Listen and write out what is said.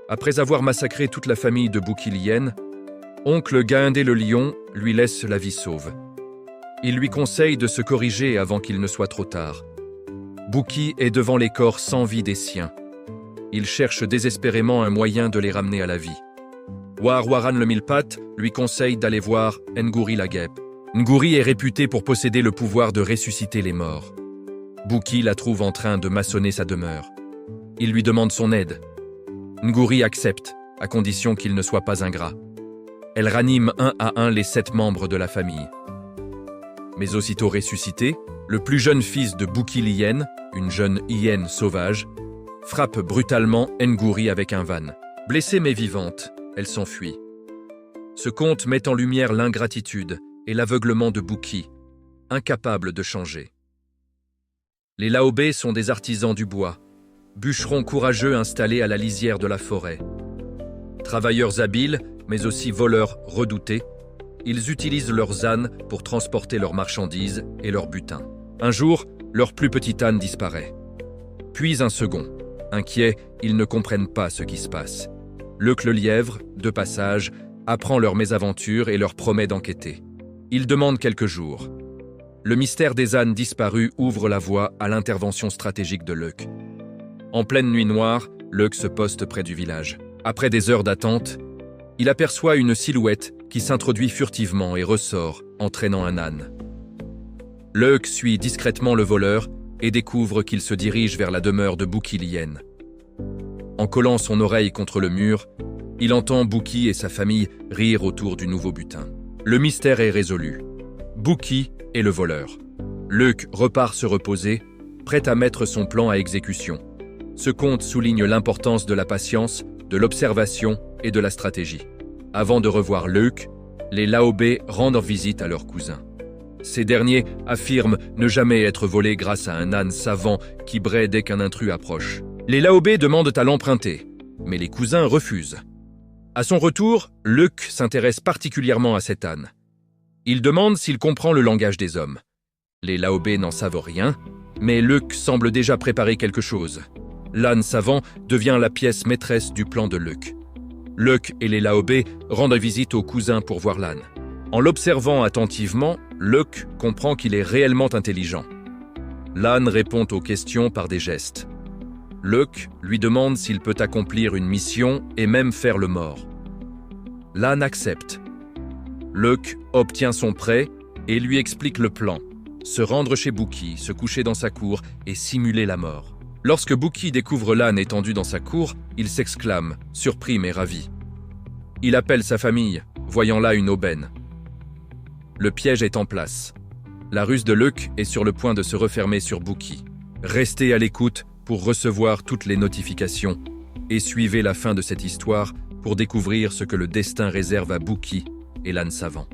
Après avoir massacré toute la famille de Bouki Liyen, oncle Gaindé le lion lui laisse la vie sauve. Il lui conseille de se corriger avant qu'il ne soit trop tard. Bouki est devant les corps sans vie des siens. Il cherche désespérément un moyen de les ramener à la vie. Waran le Mille-Pattes lui conseille d'aller voir Ngouri la guêpe. Ngouri est réputée pour posséder le pouvoir de ressusciter les morts. Bouki la trouve en train de maçonner sa demeure. Il lui demande son aide. Ngouri accepte, à condition qu'il ne soit pas ingrat. Elle ranime un à un les 7 membres de la famille. Mais aussitôt ressuscité, le plus jeune fils de Bouki Liyen, une jeune hyène sauvage, frappe brutalement Ngouri avec un van. Blessée mais vivante, elle s'enfuit. Ce conte met en lumière l'ingratitude et l'aveuglement de Bouki, incapable de changer. Les Laobé sont des artisans du bois, bûcherons courageux installés à la lisière de la forêt. Travailleurs habiles, mais aussi voleurs redoutés, ils utilisent leurs ânes pour transporter leurs marchandises et leurs butins. Un jour, leur plus petit âne disparaît. Puis un second. Inquiets, ils ne comprennent pas ce qui se passe. Leuc le lièvre, de passage, apprend leur mésaventure et leur promet d'enquêter. Il demande quelques jours. Le mystère des ânes disparus ouvre la voie à l'intervention stratégique de Leuc. En pleine nuit noire, Leuc se poste près du village. Après des heures d'attente, il aperçoit une silhouette qui s'introduit furtivement et ressort, entraînant un âne. Leuc suit discrètement le voleur et découvre qu'il se dirige vers la demeure de Bouki Liyen. En collant son oreille contre le mur, il entend Bouki et sa famille rire autour du nouveau butin. Le mystère est résolu. Bouki est le voleur. Leuc repart se reposer, prêt à mettre son plan à exécution. Ce conte souligne l'importance de la patience, de l'observation et de la stratégie. Avant de revoir Leuc, les Laobé rendent visite à leurs cousins. Ces derniers affirment ne jamais être volés grâce à un âne savant qui braie dès qu'un intrus approche. Les Laobé demandent à l'emprunter, mais les cousins refusent. À son retour, Leuc s'intéresse particulièrement à cet âne. Il demande s'il comprend le langage des hommes. Les Laobé n'en savent rien, mais Leuc semble déjà préparer quelque chose. L'âne savant devient la pièce maîtresse du plan de Leuc. Leuc et les Laobé rendent visite aux cousins pour voir l'âne. En l'observant attentivement, Leuc comprend qu'il est réellement intelligent. L'âne répond aux questions par des gestes. Leuc lui demande s'il peut accomplir une mission et même faire le mort. L'âne accepte. Leuc obtient son prêt et lui explique le plan. Se rendre chez Bouki, se coucher dans sa cour et simuler la mort. Lorsque Bouki découvre l'âne étendu dans sa cour, il s'exclame, surpris mais ravi. Il appelle sa famille, voyant là une aubaine. Le piège est en place. La ruse de Leuc est sur le point de se refermer sur Bouki. Restez à l'écoute pour recevoir toutes les notifications et suivez la fin de cette histoire pour découvrir ce que le destin réserve à Bouki et l'âne savant.